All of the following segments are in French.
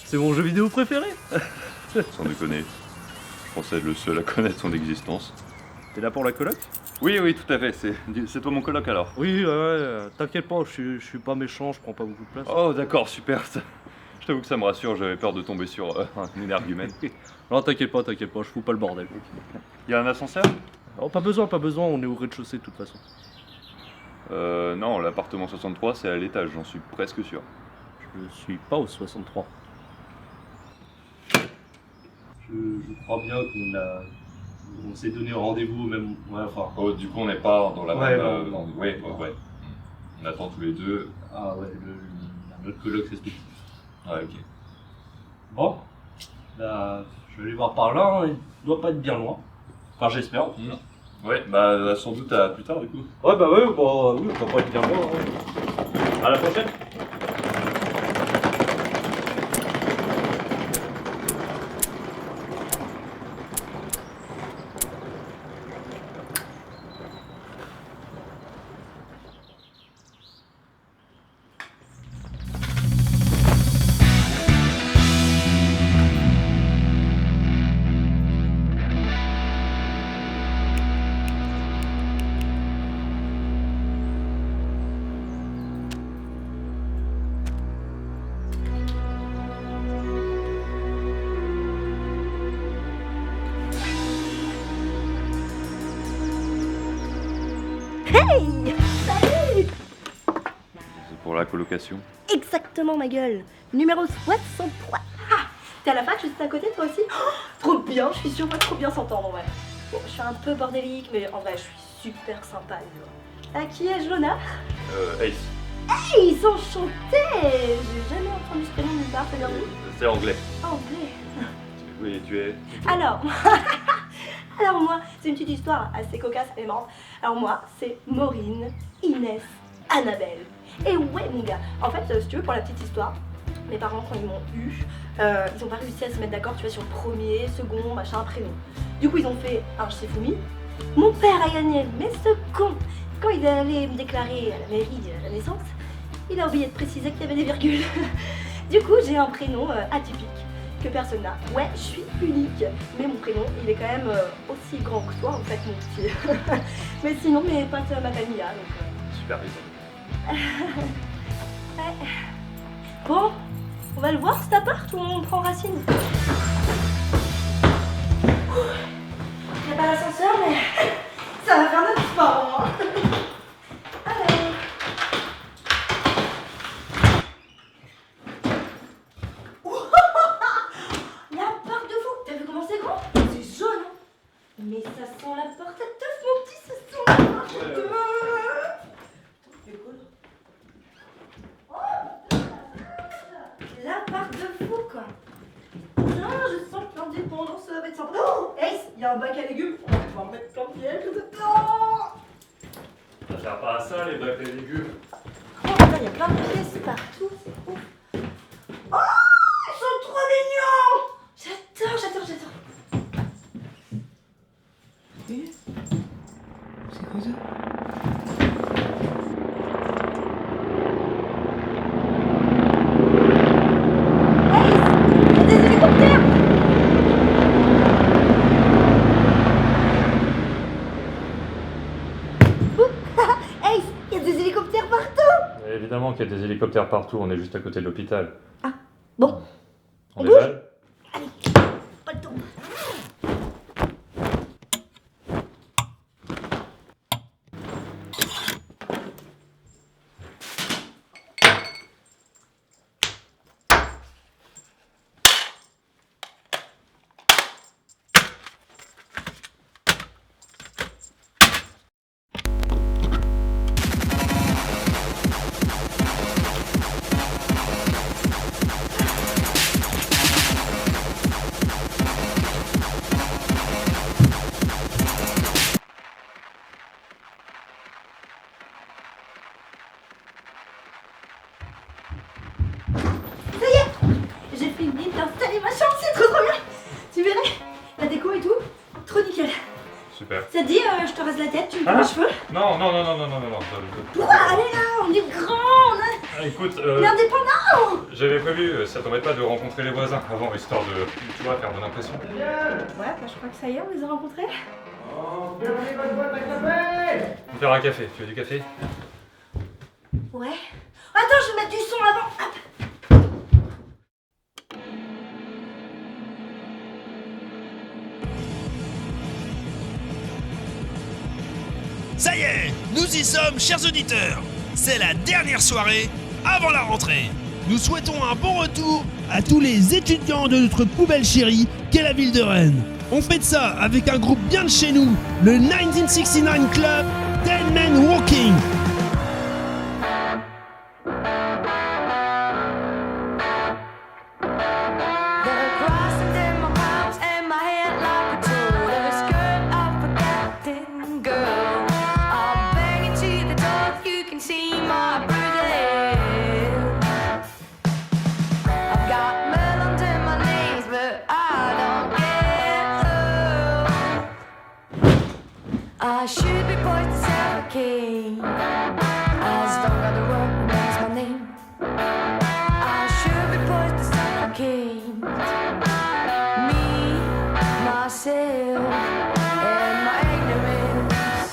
c'est mon jeu vidéo préféré. Sans déconner. Je pensais être le seul à connaître son existence. T'es là pour la coloc? Oui, tout à fait. C'est toi mon coloc alors. Oui, ouais, t'inquiète pas, je suis pas méchant, je prends pas beaucoup de place. Oh d'accord, super. Je t'avoue que ça me rassure, j'avais peur de tomber sur un énergumène. Non, t'inquiète pas, je fous pas le bordel. Il y a un ascenseur? Oh, pas besoin, on est au rez-de-chaussée de toute façon. Non, l'appartement 63 c'est à l'étage, j'en suis presque sûr. Je suis pas au 63. Je crois bien on s'est donné rendez-vous même. Ouais, enfin. Oh, du coup on n'est pas dans la Ouais, même... non. Ouais. On attend tous les deux. Ah ouais, notre coloc respectif. Ouais, ok. Bon, là, je vais aller voir par là, hein, il doit pas être bien loin. Enfin, j'espère. Ouais, bah sans doute à plus tard du coup. Ouais, bah ouais, bon, oui, on va pas être bien loin. Hein. À la prochaine. Hey! Salut! C'est pour la colocation. Exactement ma gueule. Numéro 63. Ah! T'es à la fac juste à côté toi aussi? Oh, trop bien, je suis sûre qu'on va trop bien s'entendre en vrai. Bon, je suis un peu bordélique, mais en vrai je suis super sympa. À qui ai-je l'honneur? Ace. Hey, ils sont enchantés! J'ai jamais entendu ce prénom nulle part, c'est bien vu. C'est anglais. Anglais. Oui, tu es... Alors, alors moi, c'est une petite histoire assez cocasse et marrante. Alors moi, c'est Maureen, Inès, Annabelle. Et ouais mon gars, en fait, si tu veux, pour la petite histoire, mes parents quand ils m'ont eu, ils ont pas réussi à se mettre d'accord, tu vois, sur le premier, second, machin, prénom. Du coup, ils ont fait un Shifumi. Mon père a gagné, mais ce con, quand il est allé me déclarer à la mairie la naissance, il a oublié de préciser qu'il y avait des virgules. Du coup, j'ai un prénom atypique que personne n'a. Ouais, je suis unique, mais mon prénom, il est quand même aussi grand que toi, en fait, mon petit. Mais sinon, mes potes m'appellent Mia, donc... Super raison. Ouais. Bon, on va le voir cet appart ou on prend racine? Il n'y a pas d'ascenseur, mais ça va faire notre sport, hein. Allez. L'appart de fou. T'as vu comment c'est grand? C'est jaune, hein. Mais ça sent la porte à teuf, mon petit, ça sent la porte à teuf. C'est cool. Oh, l'appart de fou, quoi. Putain, je sens que l'indépendance, ça va être sympa. Oh, Ace, il y a un bac à légumes. On va pouvoir mettre plein de pièges dedans. Ça sert pas à ça, les bacs à légumes. Oh putain, il y a plein de pièces partout, c'est ouf. Oh, ils sont trop mignons. J'adore. C'est quoi ça? Ace, il y a des hélicoptères. Ace, il y a des hélicoptères partout. Évidemment qu'il y a des hélicoptères partout, on est juste à côté de l'hôpital. Bon, On déballe? allez, pas le temps. Ça y est, j'ai fini d'installer ma chambre, c'est trop bien. Tu verrais, la déco et tout, trop nickel. Super. Ça te dit, je te rase la tête, tu me coupes les cheveux? Non. Pourquoi? Allez là, on est grand, Écoute, L'indépendant. j'avais prévu, ça t'embête pas de rencontrer les voisins avant, histoire de, tu vois, faire bonne impression. Ouais, bah je crois que ça y est, on les a rencontrés. On va faire un café, tu veux du café? Ouais. Attends, je vais mettre du son avant. Hop. Ça y est, nous y sommes, chers auditeurs. C'est la dernière soirée avant la rentrée. Nous souhaitons un bon retour à tous les étudiants de notre poubelle chérie qu'est la ville de Rennes. On fête ça avec un groupe bien de chez nous, le 1969 Club 10 Men Walking. I should be poised to suffocate as long as the world remains my name. I should be poised to suffocate me, myself, and my ignorance.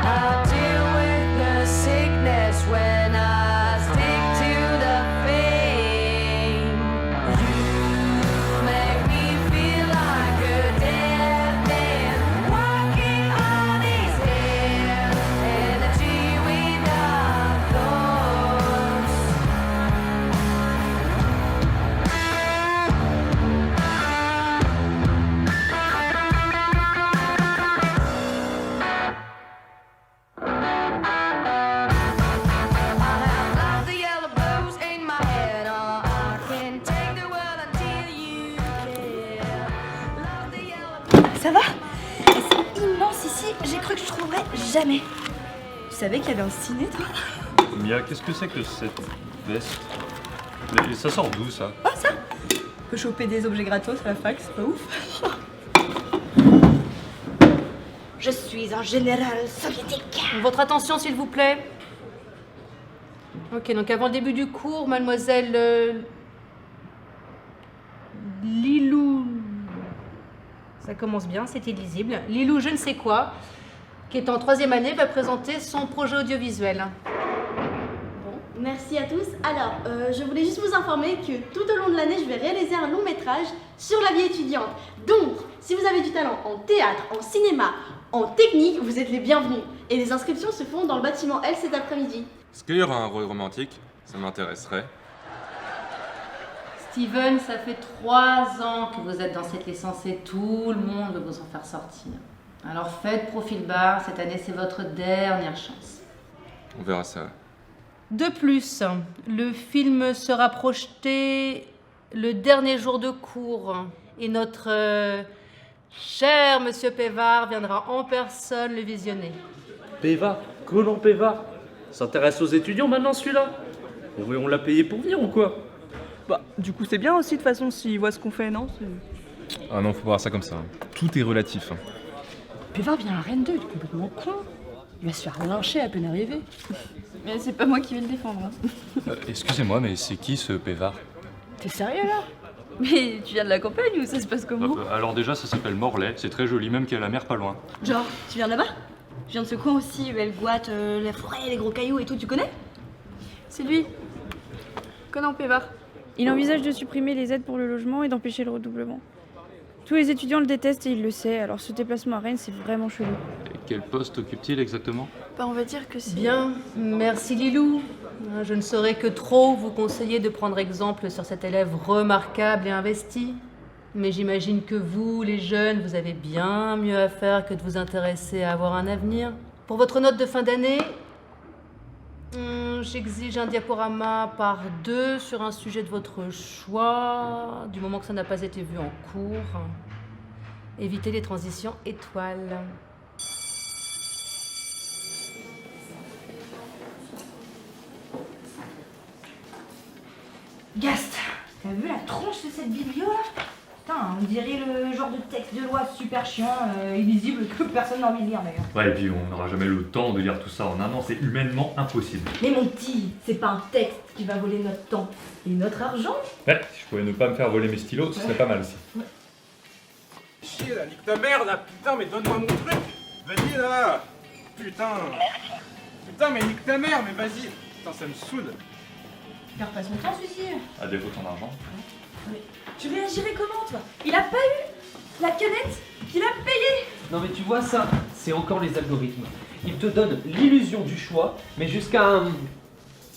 I deal with the sickness when I stick to the fame. You make me feel like a dead man. Ça va? C'est immense ici, j'ai cru que je trouverais jamais. Tu savais qu'il y avait un ciné, toi? Mia, qu'est-ce que c'est que cette veste? Et ça sort d'où, ça? Oh, ça? On peut choper des objets gratos à la fac, c'est pas ouf. Je suis un général soviétique. Votre attention, s'il vous plaît. Ok, donc avant le début du cours, mademoiselle Lilou... Ça commence bien, c'est illisible. Lilou je ne sais quoi, qui est en 3e année, va présenter son projet audiovisuel. Merci à tous. Alors, je voulais juste vous informer que tout au long de l'année, je vais réaliser un long métrage sur la vie étudiante. Donc, si vous avez du talent en théâtre, en cinéma, en technique, vous êtes les bienvenus. Et les inscriptions se font dans le bâtiment L cet après-midi. Est-ce qu'il y aura un rôle romantique? Ça m'intéresserait. Steven, ça fait 3 ans que vous êtes dans cette licence et tout le monde veut vous en faire sortir. Alors faites profil bas, cette année c'est votre dernière chance. On verra ça. De plus, le film sera projeté le dernier jour de cours et notre cher monsieur Pévard viendra en personne le visionner. Pévard, Colin Pévard, s'intéresse aux étudiants maintenant celui-là? On l'a payé pour venir ou quoi? Bah, du coup, c'est bien aussi, de toute façon, s'il voit ce qu'on fait, non? Ah non, faut pas voir ça comme ça. Tout est relatif. Pévard vient à Rennes 2, il est complètement con. Il va se faire lyncher à peine arrivé. Mais c'est pas moi qui vais le défendre. Hein. Excusez-moi, mais c'est qui ce Pévard? T'es sérieux là? Mais tu viens de la campagne ou ça se passe comment? Alors déjà, ça s'appelle Morlaix, c'est très joli, même qu'il y a la mer pas loin. Genre, tu viens de là-bas? Je viens de ce coin aussi, où elle boite, la forêt, les gros cailloux et tout, tu connais? C'est lui, Conan Pévard. Il envisage de supprimer les aides pour le logement et d'empêcher le redoublement. Tous les étudiants le détestent et il le sait, alors ce déplacement à Rennes, c'est vraiment chelou. Et quel poste occupe-t-il exactement? Bah, on va dire que c'est... Bien, merci Lilou. Je ne saurais que trop vous conseiller de prendre exemple sur cet élève remarquable et investi. Mais j'imagine que vous, les jeunes, vous avez bien mieux à faire que de vous intéresser à avoir un avenir. Pour votre note de fin d'année, j'exige un diaporama par 2 sur un sujet de votre choix, du moment que ça n'a pas été vu en cours. Évitez les transitions étoiles. Gast, t'as vu la tronche de cette biblio là? Putain, on dirait le genre de texte de loi super chiant, illisible, que personne n'a envie de lire d'ailleurs. Ouais, et puis on n'aura jamais le temps de lire tout ça en un an, c'est humainement impossible. Mais mon petit, c'est pas un texte qui va voler notre temps et notre argent. Ouais, si je pouvais ne pas me faire voler mes stylos, ce serait pas mal aussi. Chier là, nique ta mère là, putain, mais donne-moi mon truc. Vas-y là. Putain. Putain, mais nique ta mère, mais vas-y. Putain, ça me soude. Perds pas son temps celui-ci. À défaut de ton argent. Mais tu réagirais comment toi? Il a pas eu la canette qu'il a payée. Non mais tu vois ça, c'est encore les algorithmes. Ils te donnent l'illusion du choix, mais jusqu'à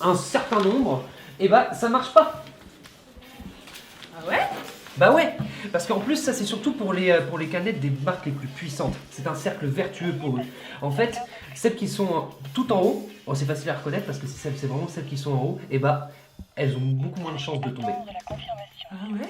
un certain nombre, et bah ça marche pas. Ah ouais? Bah ouais, parce qu'en plus ça c'est surtout pour les canettes des marques les plus puissantes. C'est un cercle vertueux pour eux. En fait, celles qui sont tout en haut, oh, c'est facile à reconnaître parce que c'est vraiment celles qui sont en haut, et bah elles ont beaucoup moins de chances de tomber. Ah ouais?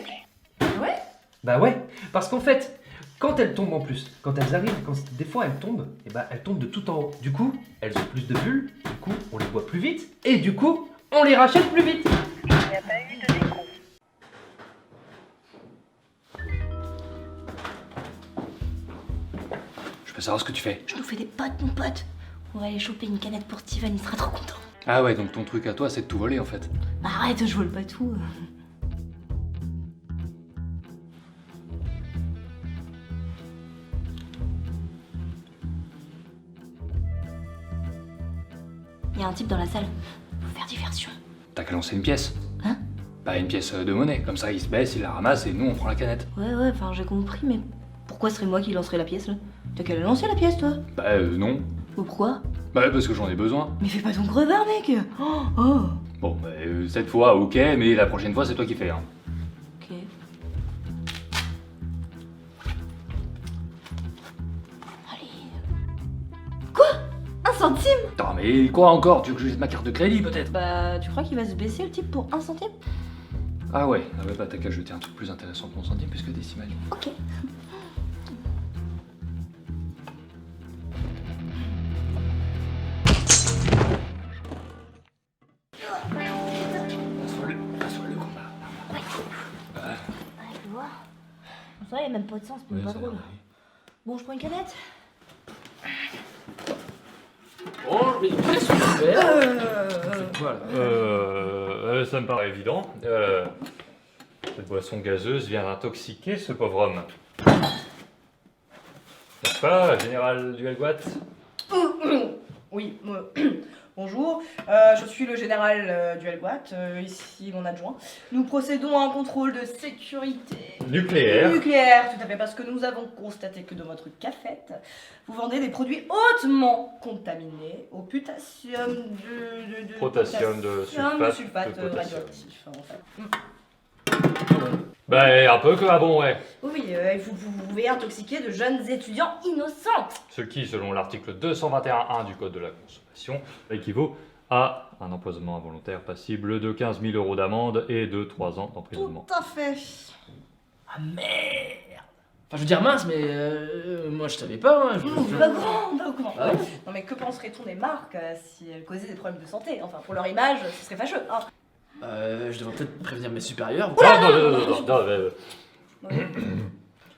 Ah ouais? Bah ouais, parce qu'en fait, quand elles tombent en plus, quand elles arrivent, des fois elles tombent, et bah elles tombent de tout en haut. Du coup, elles ont plus de bulles, du coup on les voit plus vite, et du coup, on les rachète plus vite. Il n'y a pas eu de déco. Je peux savoir ce que tu fais? Je nous fais des potes, mon pote. On va aller choper une canette pour Steven, il sera trop content. Ah ouais, donc ton truc à toi, c'est de tout voler en fait. Bah arrête, je vole pas tout. Il y a un type dans la salle. Faut faire diversion. T'as qu'à lancer une pièce. Hein? Bah une pièce de monnaie, comme ça il se baisse, il la ramasse et nous on prend la canette. Ouais, enfin j'ai compris, mais pourquoi ce serait moi qui lancerais la pièce là? T'as qu'à la lancer la pièce toi? Bah non. Pourquoi? Bah parce que j'en ai besoin. Mais fais pas ton crevard mec! Oh! Bon, bah cette fois, ok, mais la prochaine fois c'est toi qui fais. Hein. Ok. Allez. Quoi? 1 centime? Attends, mais quoi encore? Tu veux que je jette ma carte de crédit peut-être? Bah tu crois qu'il va se baisser le type pour 1 centime? Ah ouais, bah t'as qu'à jeter un truc plus intéressant que mon centime puisque décimal. Ok. Passe-le combat. Tu vois? Ça y a même pas de sens, c'est même pas drôle. Bon, je prends une canette. Oh, mais qu'est-ce que tu fais? Voilà. Ça me paraît évident. Cette boisson gazeuse vient d'intoxiquer ce pauvre homme. N'est-ce pas, général Duelguat? Oui, bonjour, je suis le général Duelguat, ici mon adjoint. Nous procédons à un contrôle de sécurité Nucléaire, tout à fait, parce que nous avons constaté que dans votre cafette, vous vendez des produits hautement contaminés au potassium de potassium de sulfate, sulfate de potassium. radioactif, en fait. Bah un peu que ah bon ouais. Oui, vous pouvez intoxiquer de jeunes étudiants innocents. Ce qui, selon l'article 221.1 du Code de la consommation, équivaut à un empoisonnement involontaire passible de 15 000 € d'amende et de 3 ans d'emprisonnement. Tout à fait. Ah merde! Enfin je veux dire mince, mais moi je savais pas. Hein, Pas grand. Ah ouais. Non mais que penserait-on des marques si elles causaient des problèmes de santé? Enfin, pour leur image, ce serait fâcheux. Hein. Je devrais peut-être prévenir mes supérieurs. Bah,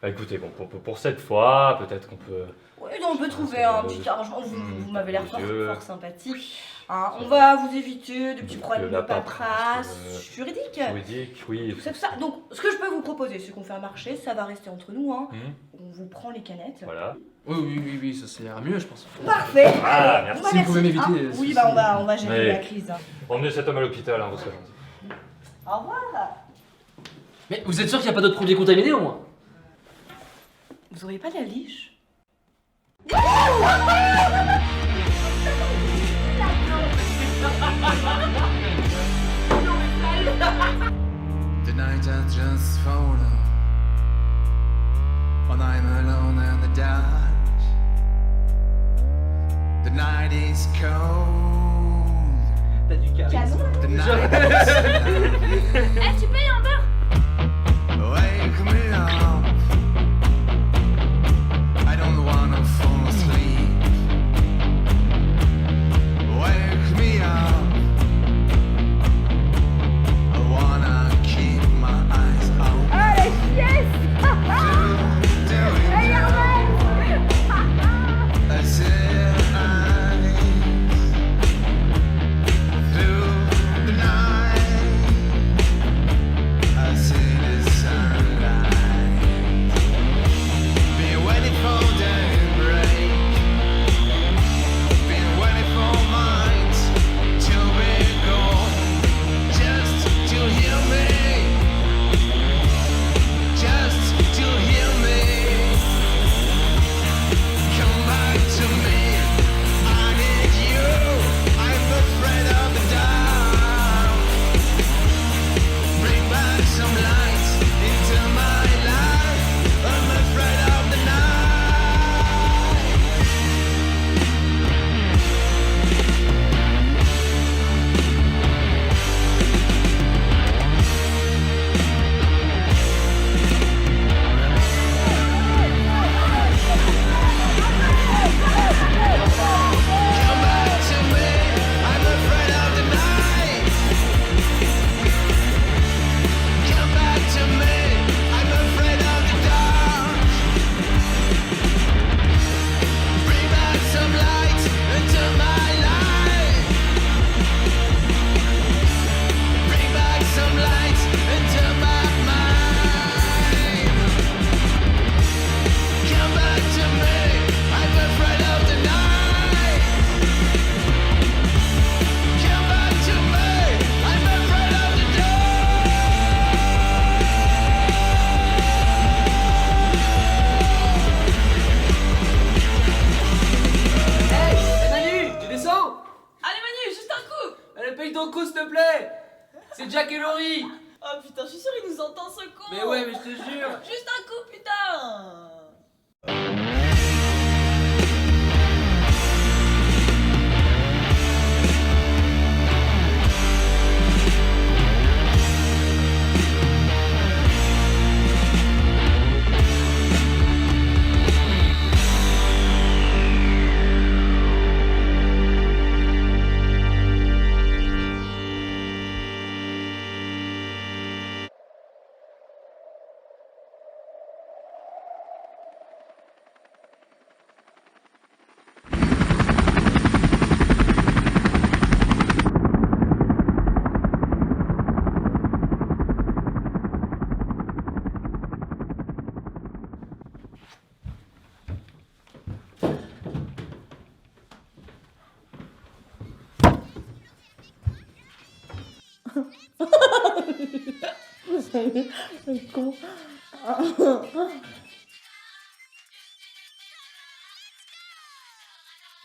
écoutez, bon, pour cette fois, peut-être qu'on peut... Oui, on peut trouver un petit arrangement. Vous m'avez l'air fort sympathique. Hein, on va vous éviter des petits problèmes de paperasse juridique. Juridique, oui. Tout ça. Donc, ce que je peux vous proposer, c'est qu'on fait un marché, ça va rester entre nous. Hein. On vous prend les canettes. Voilà. Oui, ça ira mieux, je pense. Parfait. Ah, merci. Si vous pouvez m'éviter. Oui, on va gérer la crise. Emmenez cet homme à l'hôpital, hein, vous serez gentil. Au revoir. Mais vous êtes sûr qu'il n'y a pas d'autres produits contaminés au moins? Vous auriez pas de la liche? The night has just fallen, and I'm alone in the dark. The night is cold. T'as du charisme. The night Eh, tu payes un beurre? Wake me up. I don't wanna fall asleep. Wake me up. I wanna keep my eyes open. Allez, yes! Sudoku, s'il te plaît. C'est Jack et Laurie. Oh putain, je suis sûre il nous entend ce con. Mais ouais, mais je te jure. Juste un coup, putain. Le con. Ah,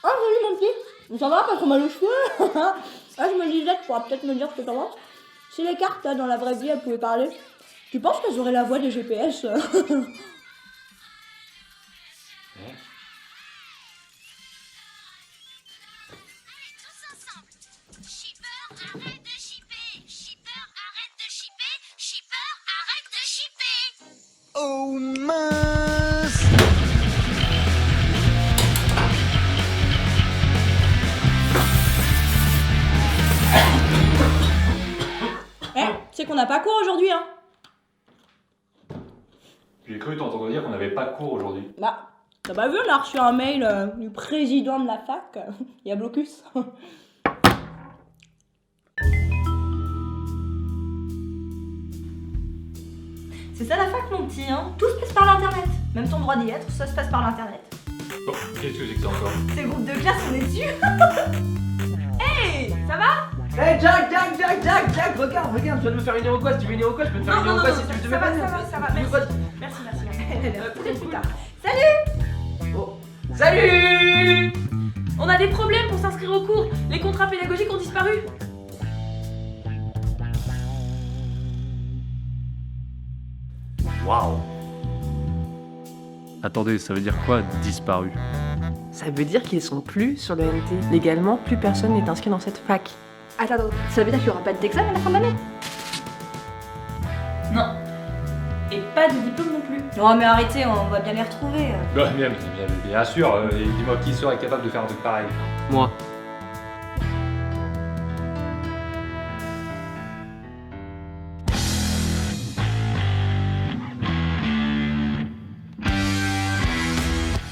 salut mon petit. Ça va, pas trop mal aux cheveux. Ah, je me disais, tu pourras peut-être me dire ce que t'en penses. Si les cartes, là, dans la vraie vie, elles pouvaient parler, tu penses qu'elles auraient la voix des GPS? Oh mince! Eh, c'est qu'on n'a pas cours aujourd'hui, hein. J'ai cru t'entendre dire qu'on n'avait pas de cours aujourd'hui. Bah, t'as pas vu, on a reçu un mail du président de la fac. Il y a blocus. C'est ça la fac, mon petit, hein. Tout se passe par l'internet. Même ton droit d'y être, ça se passe par l'internet. Bon, qu'est-ce que c'est que ça encore? C'est le groupe de classe, on est dessus. Hey, ça va? Hey Jack, regarde, je viens de me faire une héroquest. Tu veux une héroquest? Je peux te faire une héroquest si tu veux pas. Ça va, merci. Peut-être plus tard. Salut. Oh. Salut. On a des problèmes pour s'inscrire au cours. Les contrats pédagogiques ont disparu. Waouh. Attendez, ça veut dire quoi, disparu? Ça veut dire qu'ils sont plus sur le NT. Légalement, plus personne n'est inscrit dans cette fac. Attends, ça veut dire qu'il n'y aura pas d'examen à la fin de l'année? Non. Et pas de diplôme non plus. Non mais arrêtez, on va bien les retrouver. Bah, bien sûr, et dis-moi qui serait capable de faire un truc pareil. Moi.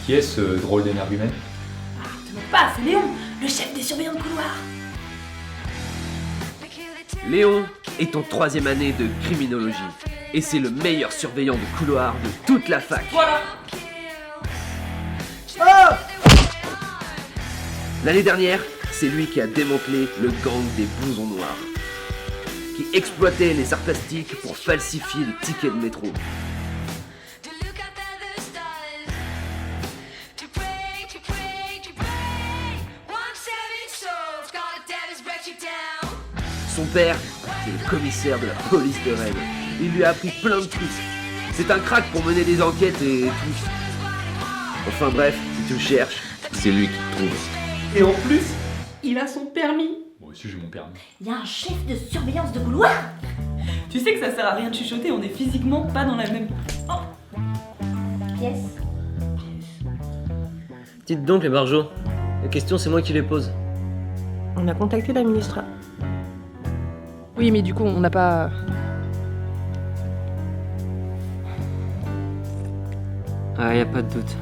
Qui est ce drôle d'énergumène? Te moque pas, c'est Léon, le chef des surveillants de couloir. Léon est en 3e année de criminologie. Et c'est le meilleur surveillant de couloir de toute la fac. Voilà. Oh! L'année dernière, c'est lui qui a démantelé le gang des blousons noirs, qui exploitait les arts plastiques pour falsifier les tickets de métro. Son père, c'est le commissaire de la police de Rennes. Il lui a appris plein de trucs. C'est un crack pour mener des enquêtes et tout. Enfin bref, si tu le cherches, c'est lui qui te trouve. Et en plus, il a son permis. Moi aussi j'ai mon permis. Il y a un chef de surveillance de couloir. Tu sais que ça sert à rien de chuchoter, on est physiquement pas dans la même... Oh. Pièce. Dites donc les barjots, les questions c'est moi qui les pose. On a contacté l'administration. Oui, mais du coup, on n'a pas... Ah, y a pas de doute.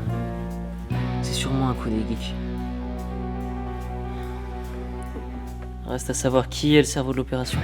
C'est sûrement un coup des geeks. Reste à savoir qui est le cerveau de l'opération.